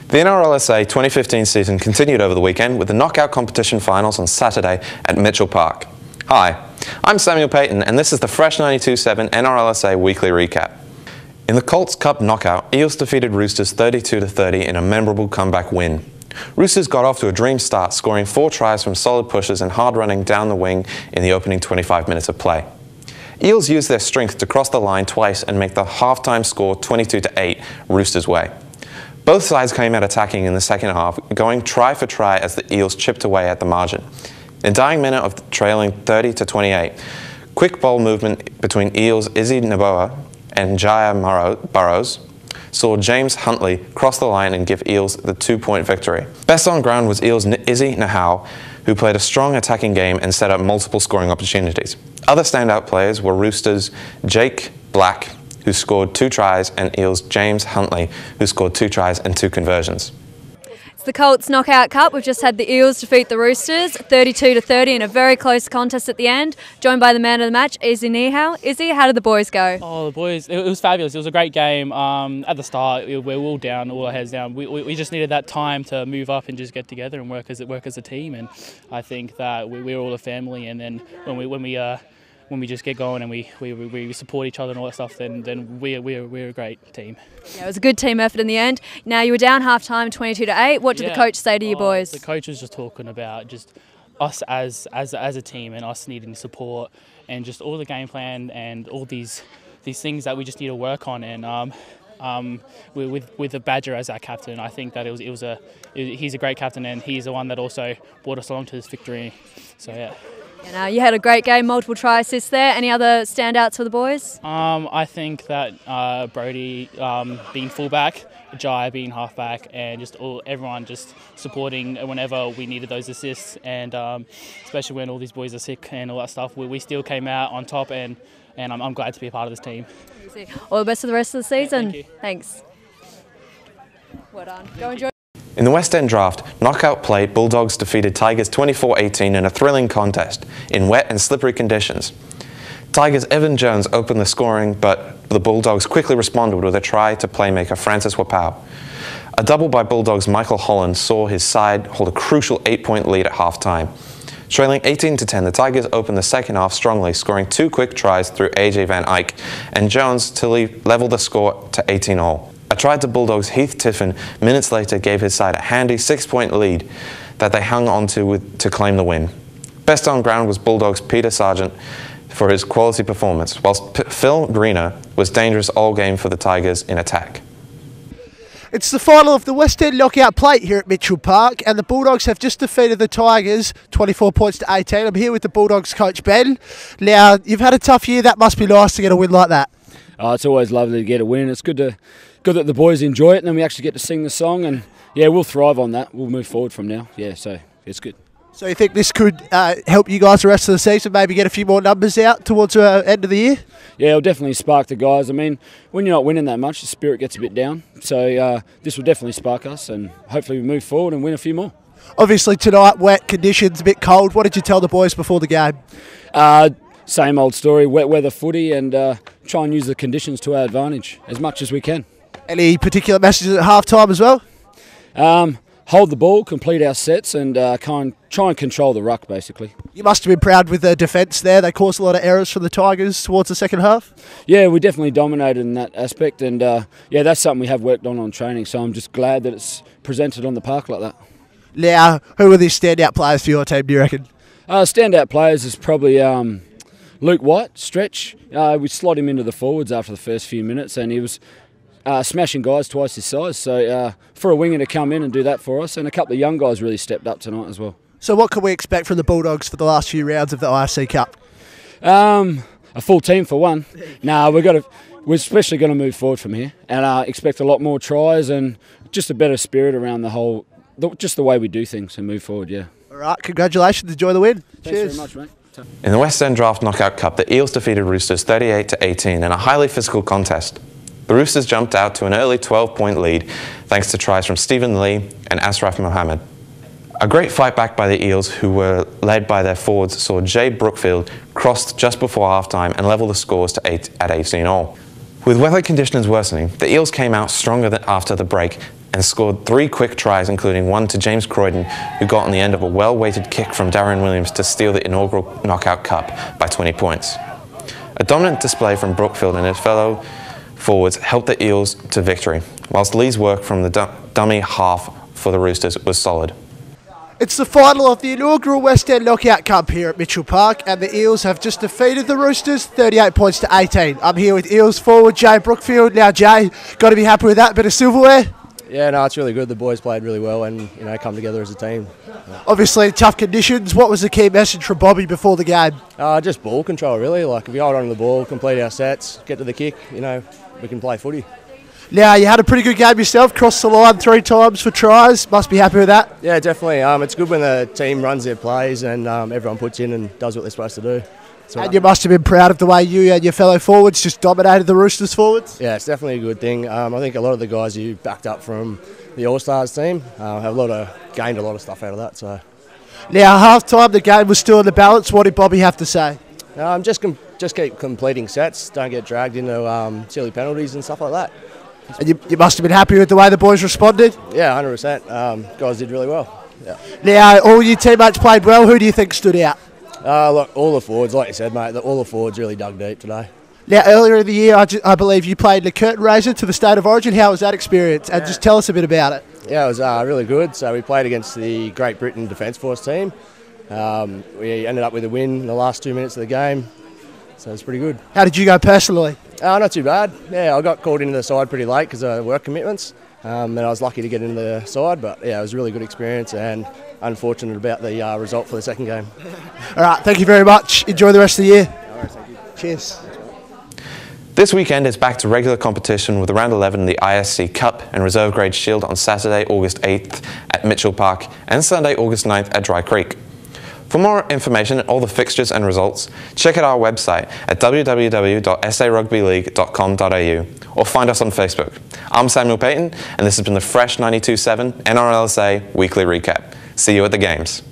The NRL 2015 season continued over the weekend with the knockout competition finals on Saturday at Mitchell Park. Hi, I'm Samuel Payton and this is the Fresh 92.7 NRL Weekly Recap. In the Colts Cup knockout, Eels defeated Roosters 32-30 in a memorable comeback win. Roosters got off to a dream start, scoring 4 tries from solid pushes and hard running down the wing in the opening 25 minutes of play. Eels used their strength to cross the line twice and make the half-time score 22-8 Roosters' way. Both sides came out attacking in the second half, going try for try as the Eels chipped away at the margin. In the dying minute of trailing 30-28, quick ball movement between Eels' Izzy Naboa and Jaya Burrows saw James Huntley cross the line and give Eels the 2-point victory. Best on ground was Eels' Izzy Nahau, who played a strong attacking game and set up multiple scoring opportunities. Other standout players were Roosters' Jake Black, who scored 2 tries, and Eels' James Huntley, who scored 2 tries and 2 conversions. It's the Colts Knockout Cup. We've just had the Eels defeat the Roosters 32-30 in a very close contest at the end, joined by the man of the match, Izzy Nahau. Izzy, how did the boys go? Oh, the boys, it was fabulous. It was a great game. At the start, we were all down, all our heads down. We just needed that time to move up and just get together and work as a team. And I think that we're all a family. And then when we just get going and we support each other and all that stuff, then we're a great team. Yeah, it was a good team effort in the end. Now, you were down half-time 22-8. What did the coach say to you boys? The coach was just talking about just us as a team and us needing support and just all the game plan and all these things that we just need to work on. And with the Badger as our captain, I think that he's a great captain and he's the one that also brought us along to this victory. So yeah. Now, you had a great game, multiple try assists there. Any other standouts for the boys? I think that Brody being fullback, Jai being halfback, and just everyone just supporting whenever we needed those assists, and especially when all these boys are sick and all that stuff, we still came out on top, and I'm glad to be a part of this team. All the best for the rest of the season. Yeah, thank you. Thanks. Well done. Go enjoy. In the West End draft, knockout play, Bulldogs defeated Tigers 24-18 in a thrilling contest in wet and slippery conditions. Tigers' Evan Jones opened the scoring, but the Bulldogs quickly responded with a try to playmaker Francis Wapau. A double by Bulldogs' Michael Holland saw his side hold a crucial 8-point lead at half-time. Trailing 18-10, the Tigers opened the second half strongly, scoring 2 quick tries through AJ Van Eyck and Jones to level the score to 18-all. A try to Bulldogs' Heath Tiffin minutes later gave his side a handy 6-point lead that they hung on to claim the win. Best on ground was Bulldogs' Peter Sargent for his quality performance, whilst Phil Greener was dangerous all game for the Tigers in attack. It's the final of the West End Knockout Plate here at Mitchell Park, and the Bulldogs have just defeated the Tigers 24 points to 18. I'm here with the Bulldogs coach Ben. Now, you've had a tough year. That must be nice to get a win like that. Oh, it's always lovely to get a win. It's good that the boys enjoy it and then we actually get to sing the song, and yeah, we'll thrive on that. We'll move forward from now. Yeah, so it's good. So you think this could help you guys the rest of the season, maybe get a few more numbers out towards the end of the year? Yeah, it'll definitely spark the guys. I mean, when you're not winning that much, the spirit gets a bit down. So this will definitely spark us, and hopefully we move forward and win a few more. Obviously tonight, wet conditions, a bit cold. What did you tell the boys before the game? Same old story, wet weather footy, and try and use the conditions to our advantage as much as we can. Any particular messages at half-time as well? Hold the ball, complete our sets, and try and control the ruck, basically. You must have been proud with the defence there. They caused a lot of errors from the Tigers towards the second half. Yeah, we definitely dominated in that aspect, and yeah, that's something we have worked on training, so I'm just glad that it's presented on the park like that. Now, who are the standout players for your team, do you reckon? Standout players is probably Luke White, stretch. We slot him into the forwards after the first few minutes, and he was smashing guys twice his size. So for a winger to come in and do that for us, and a couple of young guys really stepped up tonight as well. So what can we expect from the Bulldogs for the last few rounds of the IFC Cup? A full team for one. We're especially going to move forward from here, and expect a lot more tries and just a better spirit around just the way we do things and move forward. Yeah. All right, congratulations. Enjoy the win. Thanks Cheers. very much, mate. In the West End Draft Knockout Cup, the Eels defeated Roosters 38-18 in a highly physical contest. The Roosters jumped out to an early 12-point lead thanks to tries from Stephen Lee and Ashraf Mohammed. A great fight back by the Eels, who were led by their forwards, saw Jay Brookfield crossed just before half-time and level the scores at 18-all. With weather conditions worsening, the Eels came out stronger than after the break and scored 3 quick tries, including one to James Croydon, who got on the end of a well-weighted kick from Darren Williams to steal the inaugural Knockout Cup by 20 points. A dominant display from Brookfield and his fellow forwards helped the Eels to victory, whilst Lee's work from the dummy half for the Roosters was solid. It's the final of the inaugural West End Knockout Cup here at Mitchell Park, and the Eels have just defeated the Roosters 38 points to 18. I'm here with Eels forward Jay Brookfield. Now Jay, got to be happy with that bit of silverware? Yeah, no, it's really good. The boys played really well and, come together as a team. Obviously tough conditions. What was the key message from Bobby before the game? Just ball control, really. Like, if we hold on to the ball, complete our sets, get to the kick, we can play footy. Now, you had a pretty good game yourself, crossed the line 3 times for tries. Must be happy with that. Yeah, definitely. It's good when the team runs their plays and everyone puts in and does what they're supposed to do. And you must have been proud of the way you and your fellow forwards just dominated the Roosters forwards. Yeah, it's definitely a good thing. I think a lot of the guys you backed up from the All-Stars team have gained a lot of stuff out of that. So now, half-time, the game was still in the balance. What did Bobby have to say? Just keep completing sets. Don't get dragged into silly penalties and stuff like that. And you must have been happy with the way the boys responded? Yeah, 100%. Guys did really well. Yeah. Now, all your teammates played well. Who do you think stood out? Look, all the forwards, like you said, mate, all the forwards really dug deep today. Now, earlier in the year, I believe you played the curtain raiser to the State of Origin. How was that experience? And just tell us a bit about it. Yeah, it was really good. So we played against the Great Britain Defence Force team. We ended up with a win in the last 2 minutes of the game. So it was pretty good. How did you go personally? Not too bad. Yeah, I got called into the side pretty late because of work commitments. And I was lucky to get into the side. But yeah, it was a really good experience and unfortunate about the result for the second game. All right, thank you very much. Enjoy the rest of the year. No worries, thank you. Cheers. This weekend is back to regular competition with round 11 in the ISC Cup and Reserve Grade Shield on Saturday, August 8th at Mitchell Park and Sunday, August 9th at Dry Creek. For more information and all the fixtures and results, check out our website at www.sarugbyleague.com.au or find us on Facebook. I'm Samuel Payton, and this has been the Fresh 92.7 NRLSA Weekly Recap. See you at the games.